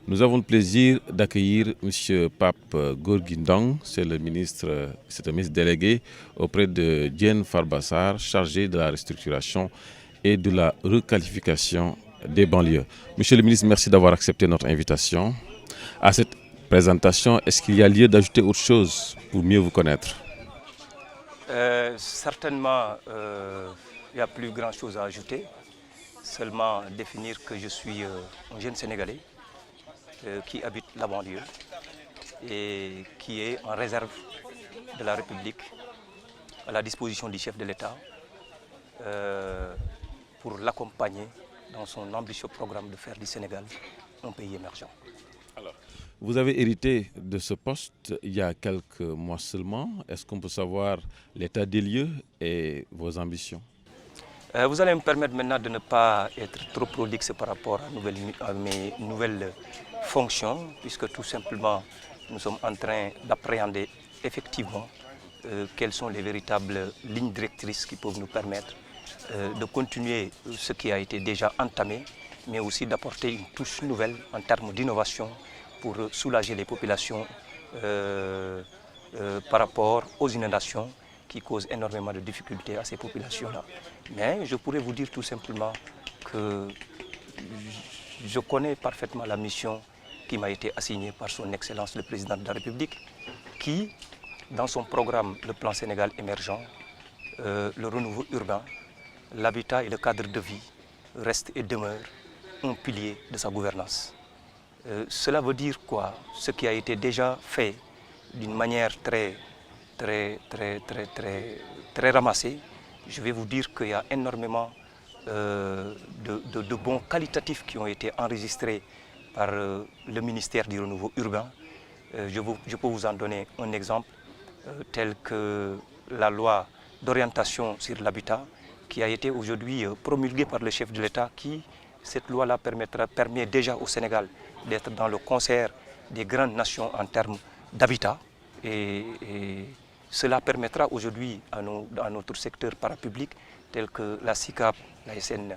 Nous avons le plaisir d'accueillir M. Pape Gorgui Ndong, c'est un ministre délégué auprès de Diène Farba Sarr, chargé de la restructuration et de la requalification des banlieues. Monsieur le ministre, merci d'avoir accepté notre invitation. À cette présentation, est-ce qu'il y a lieu d'ajouter autre chose pour mieux vous connaître? Certainement, il n'y a plus grand chose à ajouter. Seulement définir que je suis un jeune Sénégalais qui habite la banlieue et qui est en réserve de la République à la disposition du chef de l'État pour l'accompagner dans son ambitieux programme de faire du Sénégal un pays émergent. Alors, vous avez hérité de ce poste il y a quelques mois seulement. Est-ce qu'on peut savoir l'état des lieux et vos ambitions? Vous allez me permettre maintenant de ne pas être trop prolixe par rapport à mes nouvelles fonctions, puisque tout simplement nous sommes en train d'appréhender effectivement quelles sont les véritables lignes directrices qui peuvent nous permettre de continuer ce qui a été déjà entamé, mais aussi d'apporter une touche nouvelle en termes d'innovation pour soulager les populations par rapport aux inondations qui causent énormément de difficultés à ces populations-là. Mais je pourrais vous dire tout simplement que je connais parfaitement la mission qui m'a été assignée par son Excellence le Président de la République, qui, dans son programme Le Plan Sénégal émergent, le renouveau urbain, l'habitat et le cadre de vie restent et demeurent un pilier de sa gouvernance. Cela veut dire quoi? Ce qui a été déjà fait d'une manière très ramassée, je vais vous dire qu'il y a énormément de bons qualitatifs qui ont été enregistrés par le ministère du Renouveau urbain. Je peux vous en donner un exemple, tel que la loi d'orientation sur l'habitat qui a été aujourd'hui promulguée par le chef de l'État, cette loi-là permet déjà au Sénégal d'être dans le concert des grandes nations en termes d'habitat. Et cela permettra aujourd'hui à notre secteur parapublic, tel que la SICAP, la SN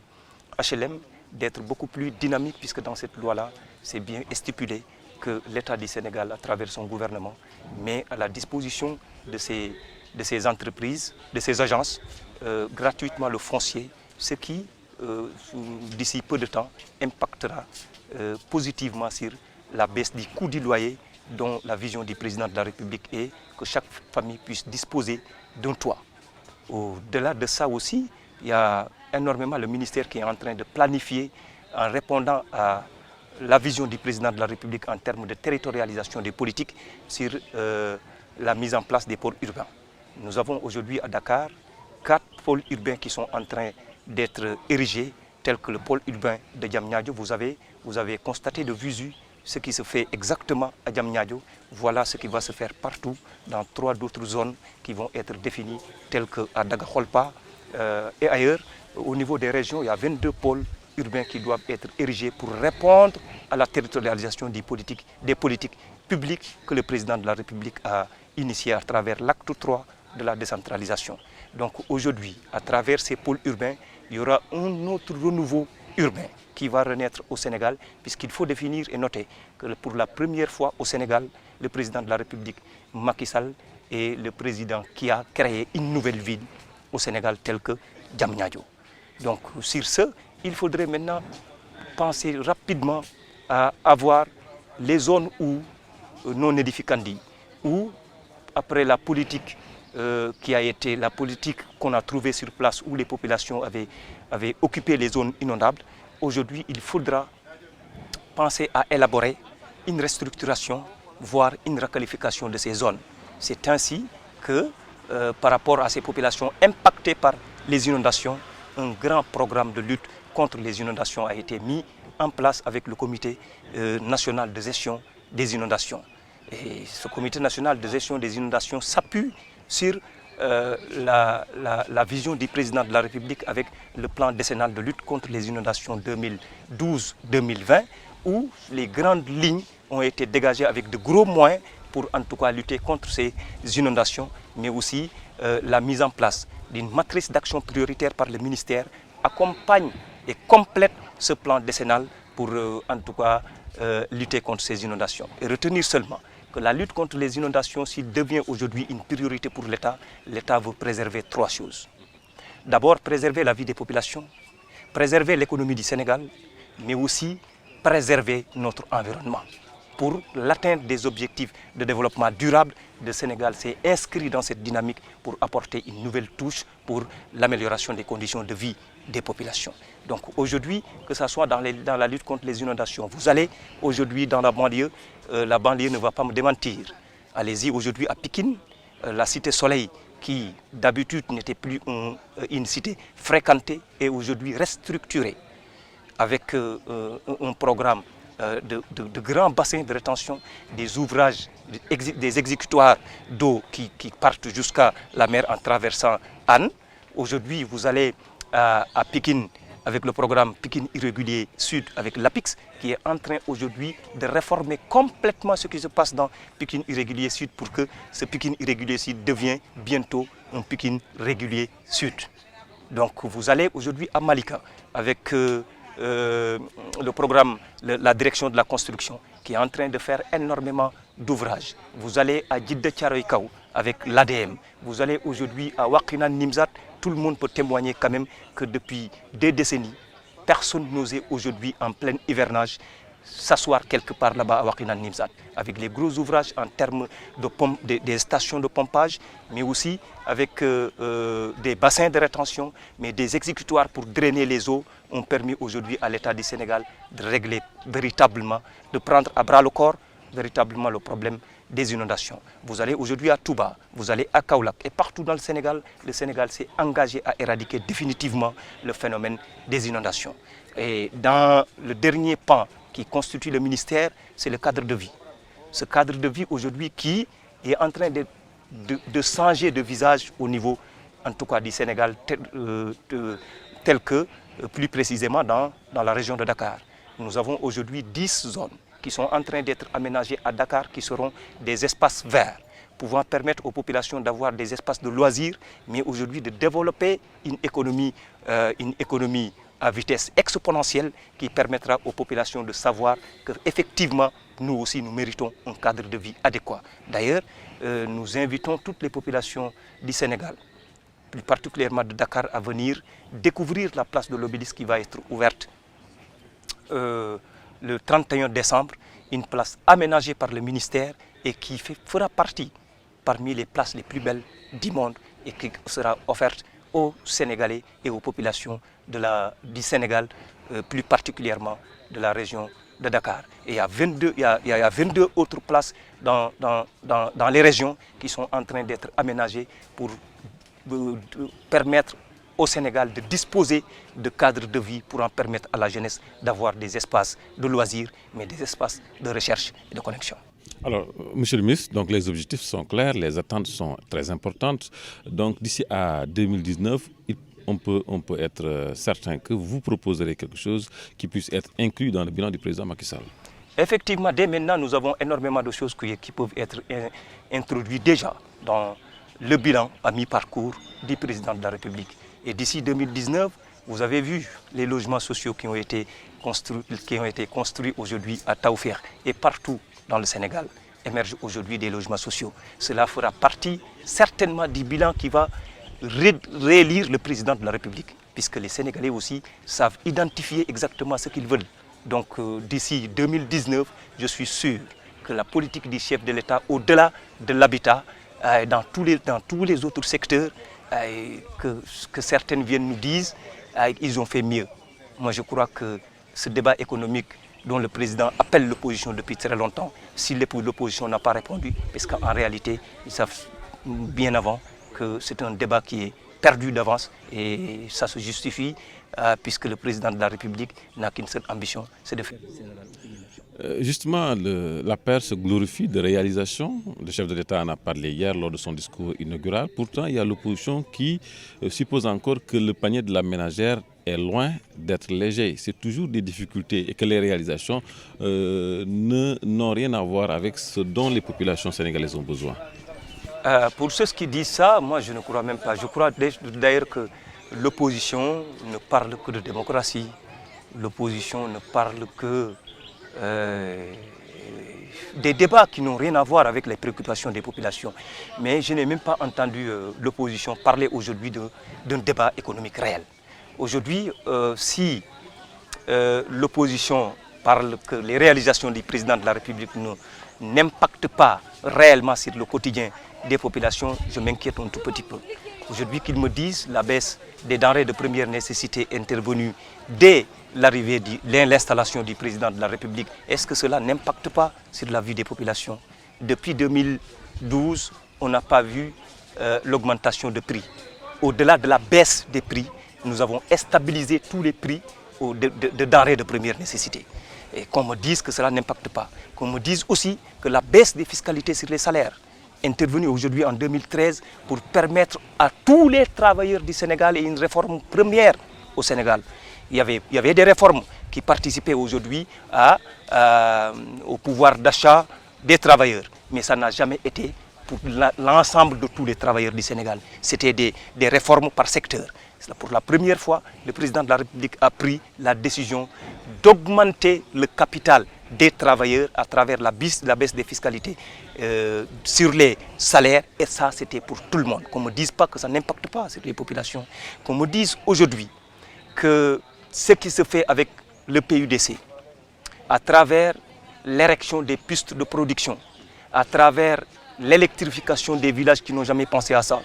HLM, d'être beaucoup plus dynamique, puisque dans cette loi-là, c'est bien stipulé que l'État du Sénégal, à travers son gouvernement, met à la disposition de ces entreprises, de ces agences, gratuitement le foncier, ce qui, d'ici peu de temps, impactera positivement sur la baisse du coût du loyer, dont la vision du président de la République est que chaque famille puisse disposer d'un toit. Au-delà de ça aussi, il y a énormément le ministère qui est en train de planifier en répondant à la vision du président de la République en termes de territorialisation des politiques sur la mise en place des pôles urbains. Nous avons aujourd'hui à Dakar 4 pôles urbains qui sont en train d'être érigés, tels que le pôle urbain de Diamniadio. Vous avez constaté de visu ce qui se fait exactement à Diamniadio. Voilà ce qui va se faire partout dans 3 autres zones qui vont être définies, telles qu'à Dagakholpa et ailleurs. Au niveau des régions, il y a 22 pôles urbains qui doivent être érigés pour répondre à la territorialisation des politiques publiques que le président de la République a initiées à travers l'acte 3 de la décentralisation. Donc aujourd'hui, à travers ces pôles urbains, il y aura un autre renouveau urbain qui va renaître au Sénégal, puisqu'il faut définir et noter que pour la première fois au Sénégal, le président de la République, Macky Sall, est le président qui a créé une nouvelle ville au Sénégal telle que Diamniadio. Donc sur ce, il faudrait maintenant penser rapidement à avoir les zones où non édificandi, où après la politique qui a été la politique qu'on a trouvée sur place, où les populations avaient occupé les zones inondables, aujourd'hui il faudra penser à élaborer une restructuration, voire une requalification de ces zones. C'est ainsi que par rapport à ces populations impactées par les inondations, un grand programme de lutte contre les inondations a été mis en place avec le comité national de gestion des inondations. Et ce comité national de gestion des inondations s'appuie sur la vision du président de la République avec le plan décennal de lutte contre les inondations 2012-2020, où les grandes lignes ont été dégagées avec de gros moyens pour en tout cas lutter contre ces inondations, mais aussi la mise en place d'une matrice d'action prioritaire par le ministère accompagne et complète ce plan décennal pour en tout cas lutter contre ces inondations. Et retenir seulement que la lutte contre les inondations, s'il devient aujourd'hui une priorité pour l'État, l'État veut préserver 3 choses. D'abord, préserver la vie des populations, préserver l'économie du Sénégal, mais aussi préserver notre environnement. Pour l'atteinte des objectifs de développement durable, le Sénégal s'est inscrit dans cette dynamique pour apporter une nouvelle touche pour l'amélioration des conditions de vie des populations. Donc aujourd'hui, que ce soit dans la lutte contre les inondations, vous allez aujourd'hui dans la banlieue ne va pas me démentir. Allez-y aujourd'hui à Pikine, la cité Soleil, qui d'habitude n'était plus une cité fréquentée, est aujourd'hui restructurée avec un programme de grands bassins de rétention, des ouvrages, des exécutoires d'eau qui partent jusqu'à la mer en traversant Anne. Aujourd'hui, vous allez à Pikine avec le programme Pikine Irrégulier Sud avec l'APIX qui est en train aujourd'hui de réformer complètement ce qui se passe dans Pikine Irrégulier Sud pour que ce Pikine Irrégulier Sud devienne bientôt un Pikine Régulier Sud. Donc vous allez aujourd'hui à Malika avec le programme, la direction de la construction qui est en train de faire énormément d'ouvrages. Vous allez à Djidda Thiaroye Kao avec l'ADM. Vous allez aujourd'hui à Wakhinane Nimzatt. Tout le monde peut témoigner quand même que depuis des décennies, personne n'osait aujourd'hui en plein hivernage s'asseoir quelque part là-bas à Wakhinane Nimzatt, avec les gros ouvrages en termes de des stations de pompage, mais aussi avec des bassins de rétention, mais des exécutoires pour drainer les eaux ont permis aujourd'hui à l'État du Sénégal de régler véritablement, de prendre à bras le corps véritablement le problème des inondations. Vous allez aujourd'hui à Touba, vous allez à Kaolack et partout dans le Sénégal s'est engagé à éradiquer définitivement le phénomène des inondations. Et dans le dernier pan qui constitue le ministère, c'est le cadre de vie. Ce cadre de vie aujourd'hui qui est en train de changer de visage au niveau, en tout cas du Sénégal, tel que plus précisément dans la région de Dakar. Nous avons aujourd'hui 10 zones qui sont en train d'être aménagées à Dakar, qui seront des espaces verts, pouvant permettre aux populations d'avoir des espaces de loisirs, mais aujourd'hui de développer une économie à vitesse exponentielle qui permettra aux populations de savoir qu'effectivement, nous aussi, nous méritons un cadre de vie adéquat. D'ailleurs, nous invitons toutes les populations du Sénégal, plus particulièrement de Dakar, à venir découvrir la place de l'Obélisque qui va être ouverte le 31 décembre, une place aménagée par le ministère et qui fera partie parmi les places les plus belles du monde et qui sera offerte aux Sénégalais et aux populations du Sénégal, plus particulièrement de la région de Dakar. Et il y a 22 autres places dans les régions qui sont en train d'être aménagées pour permettre au Sénégal de disposer de cadres de vie pour en permettre à la jeunesse d'avoir des espaces de loisirs, mais des espaces de recherche et de connexion. Alors, Monsieur le ministre, donc les objectifs sont clairs, les attentes sont très importantes. Donc d'ici à 2019, on peut être certain que vous proposerez quelque chose qui puisse être inclus dans le bilan du président Macky Sall. Effectivement, dès maintenant, nous avons énormément de choses qui peuvent être introduites déjà dans le bilan à mi-parcours du président de la République. Et d'ici 2019, vous avez vu les logements sociaux qui ont été construits aujourd'hui à Taoufir et partout dans le Sénégal émergent aujourd'hui des logements sociaux. Cela fera partie certainement du bilan qui va réélire le président de la République, puisque les Sénégalais aussi savent identifier exactement ce qu'ils veulent. Donc d'ici 2019, je suis sûr que la politique du chef de l'État, au-delà de l'habitat, dans tous les autres secteurs, que certaines viennent nous disent, ils ont fait mieux. Moi je crois que ce débat économique dont le président appelle l'opposition depuis très longtemps, si l'opposition n'a pas répondu, parce qu'en réalité, ils savent bien avant que c'est un débat qui est perdu d'avance et ça se justifie puisque le président de la République n'a qu'une seule ambition, c'est de faire. Justement, la paire se glorifie de réalisation. Le chef de l'État en a parlé hier lors de son discours inaugural. Pourtant, il y a l'opposition qui suppose encore que le panier de la ménagère est loin d'être léger. C'est toujours des difficultés et que les réalisations n'ont rien à voir avec ce dont les populations sénégalaises ont besoin. Pour ceux qui disent ça, moi je ne crois même pas. Je crois d'ailleurs que l'opposition ne parle que de démocratie, l'opposition ne parle que des débats qui n'ont rien à voir avec les préoccupations des populations. Mais je n'ai même pas entendu l'opposition parler aujourd'hui d'un débat économique réel. Aujourd'hui, si l'opposition parle que les réalisations du président de la République n'impactent pas réellement sur le quotidien des populations, je m'inquiète un tout petit peu. Aujourd'hui, qu'ils me disent la baisse des denrées de première nécessité intervenue dès l'arrivée, l'installation du président de la République, est-ce que cela n'impacte pas sur la vie des populations? Depuis 2012, on n'a pas vu l'augmentation de prix. Au-delà de la baisse des prix, nous avons stabilisé tous les prix de denrées de première nécessité. Et qu'on me dise que cela n'impacte pas. Qu'on me dise aussi que la baisse des fiscalités sur les salaires, intervenue aujourd'hui en 2013 pour permettre à tous les travailleurs du Sénégal, et une réforme première au Sénégal. Il y avait des réformes qui participaient aujourd'hui au pouvoir d'achat des travailleurs. Mais ça n'a jamais été pour l'ensemble de tous les travailleurs du Sénégal. C'était des réformes par secteur. Pour la première fois, le président de la République a pris la décision d'augmenter le capital des travailleurs à travers la baisse des fiscalités sur les salaires. Et ça, c'était pour tout le monde. Qu'on ne me dise pas que ça n'impacte pas sur les populations. Qu'on me dise aujourd'hui que ce qui se fait avec le PUDC, à travers l'érection des pistes de production, à travers l'électrification des villages qui n'ont jamais pensé à ça,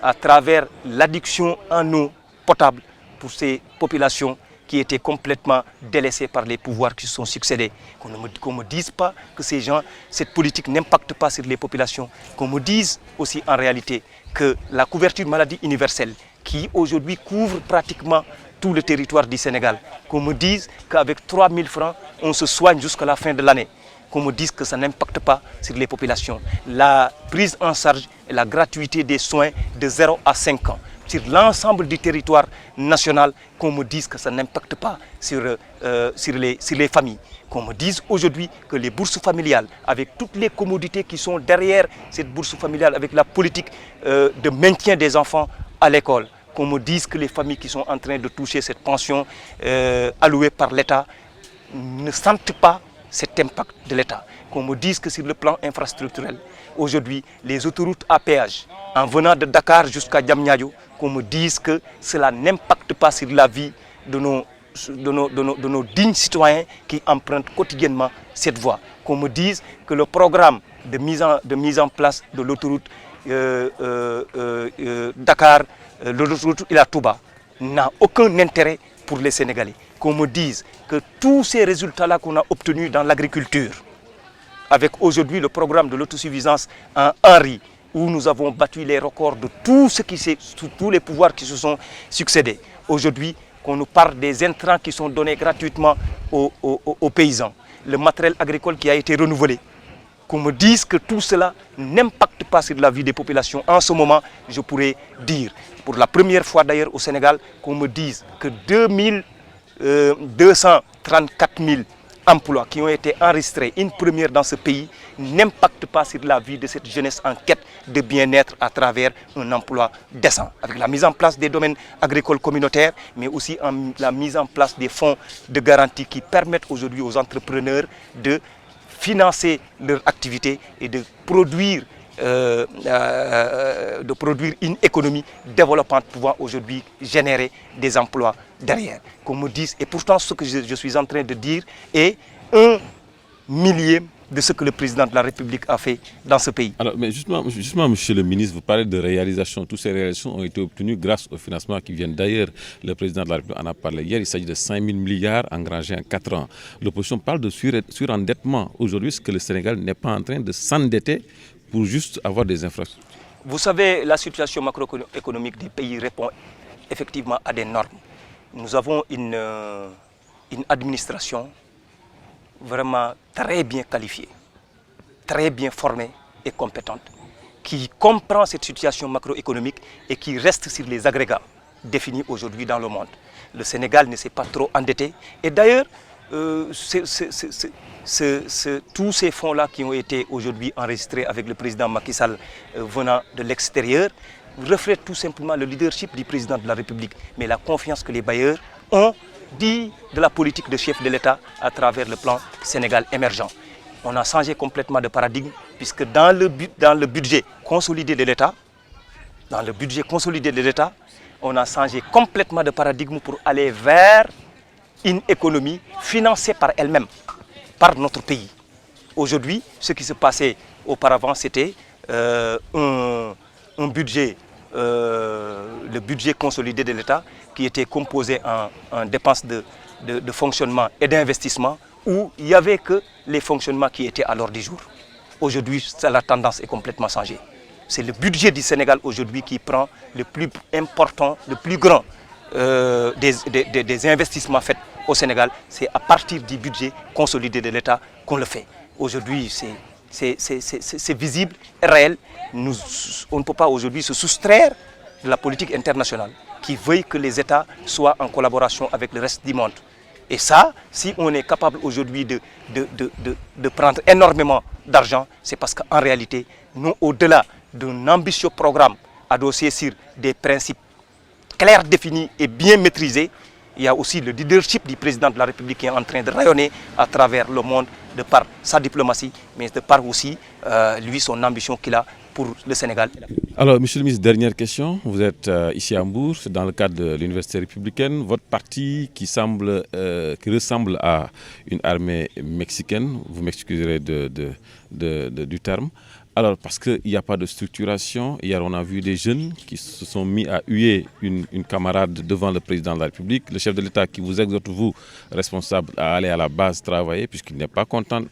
à travers l'adduction en eau potable pour ces populations qui étaient complètement délaissées par les pouvoirs qui se sont succédés. Qu'on ne me dise pas que cette politique n'impacte pas sur les populations. Qu'on me dise aussi en réalité que la couverture maladie universelle, qui aujourd'hui couvre pratiquement tout le territoire du Sénégal, qu'on me dise qu'avec 3 000 francs, on se soigne jusqu'à la fin de l'année. Qu'on me dise que ça n'impacte pas sur les populations. La prise en charge et la gratuité des soins de 0 à 5 ans sur l'ensemble du territoire national, qu'on me dise que ça n'impacte pas sur les familles. Qu'on me dise aujourd'hui que les bourses familiales, avec toutes les commodités qui sont derrière cette bourse familiale, avec la politique de maintien des enfants à l'école, qu'on me dise que les familles qui sont en train de toucher cette pension allouée par l'État ne sentent pas cet impact de l'État. Qu'on me dise que sur le plan infrastructurel, aujourd'hui, les autoroutes à péage, en venant de Dakar jusqu'à Diamniadio, qu'on me dise que cela n'impacte pas sur la vie de nos dignes citoyens qui empruntent quotidiennement cette voie. Qu'on me dise que le programme de mise en place de l'autoroute Dakar, l'autoroute Ila Touba, n'a aucun intérêt pour les Sénégalais. Qu'on me dise que tous ces résultats-là qu'on a obtenus dans l'agriculture, avec aujourd'hui le programme de l'autosuffisance en riz, où nous avons battu les records de tous les pouvoirs qui se sont succédés. Aujourd'hui, qu'on nous parle des intrants qui sont donnés gratuitement aux paysans, le matériel agricole qui a été renouvelé. Qu'on me dise que tout cela n'impacte pas sur la vie des populations. En ce moment, je pourrais dire, pour la première fois d'ailleurs au Sénégal, qu'on me dise que 234 000 emplois qui ont été enregistrés, une première dans ce pays, n'impactent pas sur la vie de cette jeunesse en quête de bien-être à travers un emploi décent. Avec la mise en place des domaines agricoles communautaires, mais aussi la mise en place des fonds de garantie qui permettent aujourd'hui aux entrepreneurs de financer leur activité et de produire une économie développante pouvant aujourd'hui générer des emplois derrière. Qu'on me dise, et pourtant ce que je suis en train de dire est 1/1000 de ce que le président de la République a fait dans ce pays. Alors, mais justement, monsieur le ministre, vous parlez de réalisations. Toutes ces réalisations ont été obtenues grâce au financement qui viennent d'ailleurs. Le président de la République en a parlé hier. Il s'agit de 5 000 milliards engrangés en 4 ans. L'opposition parle de surendettement. Aujourd'hui, est-ce que le Sénégal n'est pas en train de s'endetter pour juste avoir des infrastructures? Vous savez, la situation macroéconomique des pays répond effectivement à des normes. Nous avons une administration vraiment très bien qualifiée, très bien formée et compétente, qui comprend cette situation macroéconomique et qui reste sur les agrégats définis aujourd'hui dans le monde. Le Sénégal ne s'est pas trop endetté. Et d'ailleurs, tous ces fonds-là qui ont été aujourd'hui enregistrés avec le président Macky Sall venant de l'extérieur reflètent tout simplement le leadership du président de la République, mais la confiance que les bailleurs ont dit de la politique de chef de l'État à travers le plan Sénégal émergent. On a changé complètement de paradigme puisque dans le budget consolidé de l'État, on a changé complètement de paradigme pour aller vers une économie financée par elle-même, par notre pays. Aujourd'hui, ce qui se passait auparavant, c'était un budget, le budget consolidé de l'État qui était composé en dépenses de fonctionnement et d'investissement où il n'y avait que les fonctionnements qui étaient à l'ordre du jour. Aujourd'hui, la tendance est complètement changée. C'est le budget du Sénégal aujourd'hui qui prend le plus important, le plus grand des investissements faits au Sénégal. C'est à partir du budget consolidé de l'État qu'on le fait. Aujourd'hui, c'est visible et réel. On ne peut pas aujourd'hui se soustraire de la politique internationale qui veuille que les États soient en collaboration avec le reste du monde. Et ça, si on est capable aujourd'hui de prendre énormément d'argent, c'est parce qu'en réalité, nous, au-delà d'un ambitieux programme adossé sur des principes clairs, définis et bien maîtrisés, il y a aussi le leadership du président de la République qui est en train de rayonner à travers le monde de par sa diplomatie, mais de par aussi lui, son ambition qu'il a pour le Sénégal. Alors, monsieur le ministre, dernière question. Vous êtes ici à Mbour, dans le cadre de l'Université républicaine. Votre parti qui ressemble à une armée mexicaine, vous m'excuserez du terme. Alors, parce qu'il n'y a pas de structuration, hier on a vu des jeunes qui se sont mis à huer une camarade devant le président de la République, le chef de l'État qui vous exhorte, vous, responsable, à aller à la base travailler, puisqu'il n'est pas content,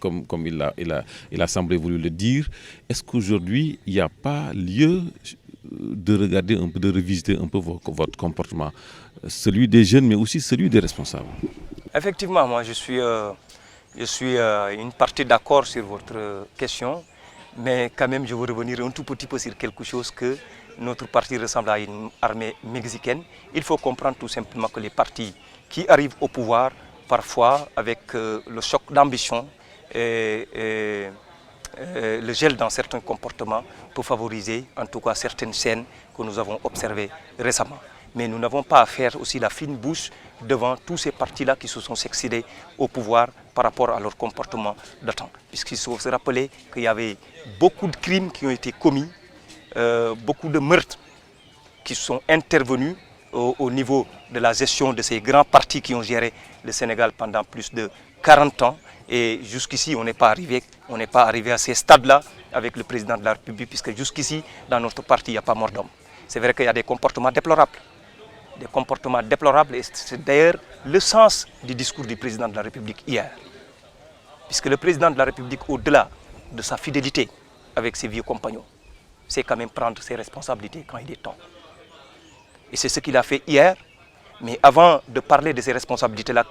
comme il a semblé voulu le dire. Est-ce qu'aujourd'hui, il n'y a pas lieu de regarder un peu, de revisiter un peu votre comportement, celui des jeunes, mais aussi celui des responsables? Effectivement, moi je suis une partie d'accord sur votre question. Mais quand même, je veux revenir un tout petit peu sur quelque chose que notre parti ressemble à une armée mexicaine. Il faut comprendre tout simplement que les partis qui arrivent au pouvoir, parfois avec le choc d'ambition et le gel dans certains comportements, peut favoriser en tout cas certaines scènes que nous avons observées récemment. Mais nous n'avons pas à faire aussi la fine bouche devant tous ces partis-là qui se sont succédés au pouvoir par rapport à leur comportement de temps. Puisqu'il faut se rappeler qu'il y avait beaucoup de crimes qui ont été commis, beaucoup de meurtres qui sont intervenus au niveau de la gestion de ces grands partis qui ont géré le Sénégal pendant plus de 40 ans. Et jusqu'ici, on n'est pas arrivé à ces stades-là avec le président de la République, puisque jusqu'ici, dans notre parti, il n'y a pas mort d'homme. C'est vrai qu'il y a des comportements déplorables. Et c'est d'ailleurs le sens du discours du président de la République hier. Puisque le président de la République, au-delà de sa fidélité avec ses vieux compagnons, c'est quand même prendre ses responsabilités quand il est temps. Et c'est ce qu'il a fait hier. Mais avant de parler de ces responsabilités-là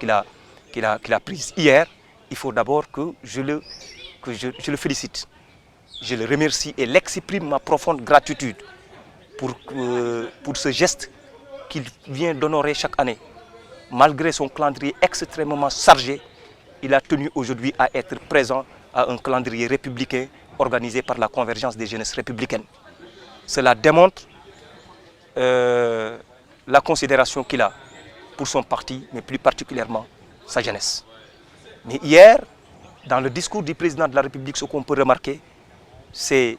qu'il a prises hier, il faut d'abord que je le félicite. Je le remercie et l'exprime ma profonde gratitude pour ce geste qu'il vient d'honorer chaque année. Malgré son calendrier extrêmement chargé, il a tenu aujourd'hui à être présent à un calendrier républicain organisé par la Convergence des jeunesses républicaines. Cela démontre la considération qu'il a pour son parti, mais plus particulièrement sa jeunesse. Mais hier, dans le discours du président de la République, ce qu'on peut remarquer, c'est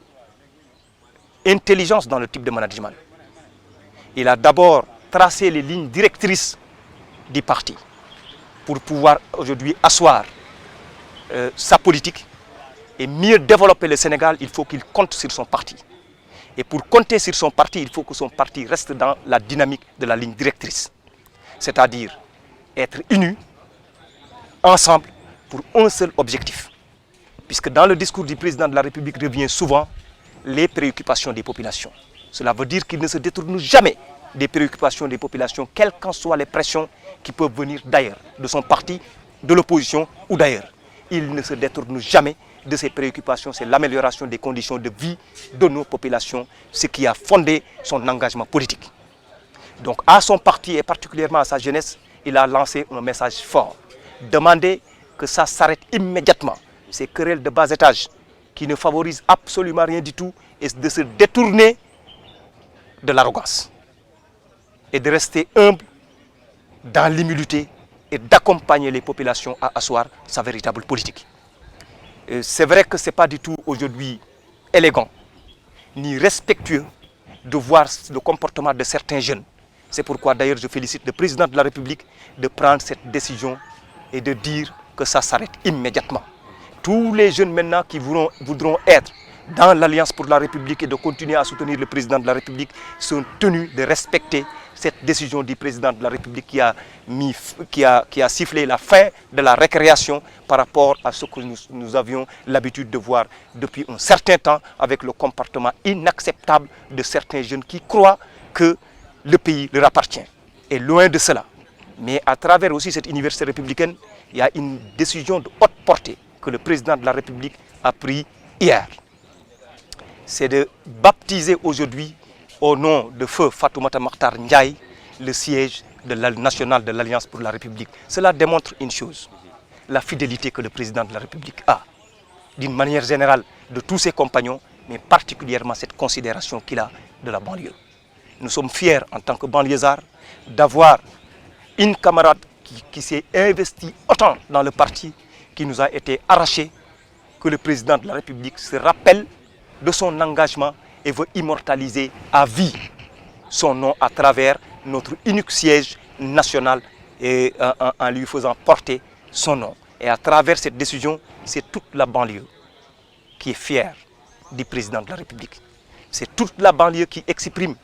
intelligence dans le type de management. Il a d'abord tracé les lignes directrices du parti pour pouvoir aujourd'hui asseoir sa politique et mieux développer le Sénégal. Il faut qu'il compte sur son parti. Et pour compter sur son parti, il faut que son parti reste dans la dynamique de la ligne directrice. C'est-à-dire être unis, ensemble, pour un seul objectif. Puisque dans le discours du président de la République revient souvent les préoccupations des populations. Cela veut dire qu'il ne se détourne jamais des préoccupations des populations, quelles qu'en soient les pressions qui peuvent venir d'ailleurs, de son parti, de l'opposition ou d'ailleurs. Il ne se détourne jamais de ses préoccupations, c'est l'amélioration des conditions de vie de nos populations, ce qui a fondé son engagement politique. Donc à son parti et particulièrement à sa jeunesse, il a lancé un message fort. Demander que ça s'arrête immédiatement, ces querelles de bas étage qui ne favorisent absolument rien du tout, et de se détourner de l'arrogance et de rester humble dans l'humilité et d'accompagner les populations à asseoir sa véritable politique. C'est vrai que ce n'est pas du tout aujourd'hui élégant ni respectueux de voir le comportement de certains jeunes. C'est pourquoi d'ailleurs je félicite le président de la République de prendre cette décision et de dire que ça s'arrête immédiatement. Tous les jeunes maintenant qui voudront être dans l'Alliance pour la République et de continuer à soutenir le président de la République sont tenus de respecter cette décision du président de la République qui a sifflé la fin de la récréation par rapport à ce que nous avions l'habitude de voir depuis un certain temps avec le comportement inacceptable de certains jeunes qui croient que le pays leur appartient. Et loin de cela. Mais à travers aussi cette université républicaine, il y a une décision de haute portée que le président de la République a prise hier. C'est de baptiser aujourd'hui, au nom de feu Fatoumata Makhtar Ndiaye, le siège national de l'Alliance pour la République. Cela démontre une chose, la fidélité que le président de la République a, d'une manière générale, de tous ses compagnons, mais particulièrement cette considération qu'il a de la banlieue. Nous sommes fiers, en tant que banlieusards, d'avoir une camarade qui s'est investie autant dans le parti, qui nous a été arraché, que le président de la République se rappelle de son engagement et veut immortaliser à vie son nom à travers notre unique siège national et en lui faisant porter son nom. Et à travers cette décision, c'est toute la banlieue qui est fière du président de la République. C'est toute la banlieue qui exprime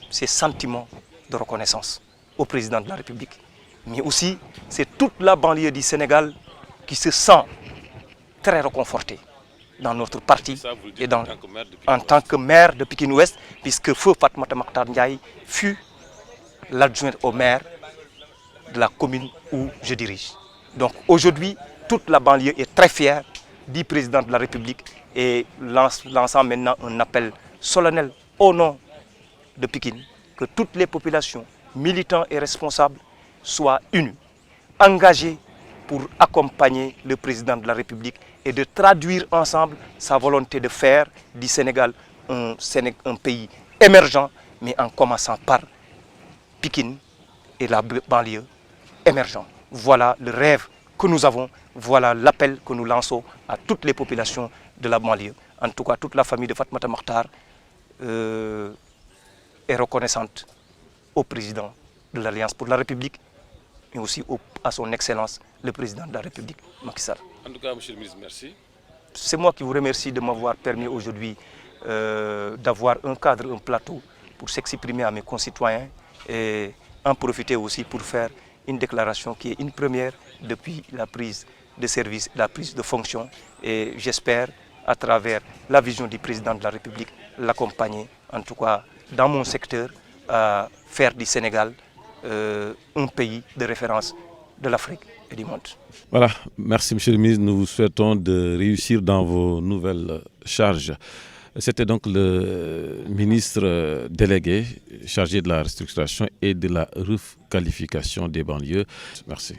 ses sentiments de reconnaissance au président de la République. Mais aussi, c'est toute la banlieue du Sénégal qui se sent très réconfortée dans notre parti et en tant que maire de Pikine-Ouest, puisque Feu Fatoumata Makhtar Ndiaye fut l'adjoint au maire de la commune où je dirige. Donc aujourd'hui, toute la banlieue est très fière du président de la République et lançant maintenant un appel solennel au nom de Pikine, que toutes les populations, militants et responsables soient unis, engagés pour accompagner le président de la République et de traduire ensemble sa volonté de faire du Sénégal un pays émergent, mais en commençant par Pikine et la banlieue émergente. Voilà le rêve que nous avons, voilà l'appel que nous lançons à toutes les populations de la banlieue. En tout cas, toute la famille de Fatoumata Makhtar est reconnaissante au président de l'Alliance pour la République, mais aussi à son Excellence, le président de la République, Macky Sall. En tout cas, monsieur le ministre, merci. C'est moi qui vous remercie de m'avoir permis aujourd'hui d'avoir un cadre, un plateau pour s'exprimer à mes concitoyens et en profiter aussi pour faire une déclaration qui est une première depuis la prise de service, la prise de fonction. Et j'espère, à travers la vision du président de la République, l'accompagner, en tout cas dans mon secteur, à faire du Sénégal un pays de référence de l'Afrique et du monde. Voilà, merci monsieur le ministre, nous vous souhaitons de réussir dans vos nouvelles charges. C'était donc le ministre délégué chargé de la restructuration et de la requalification des banlieues. Merci.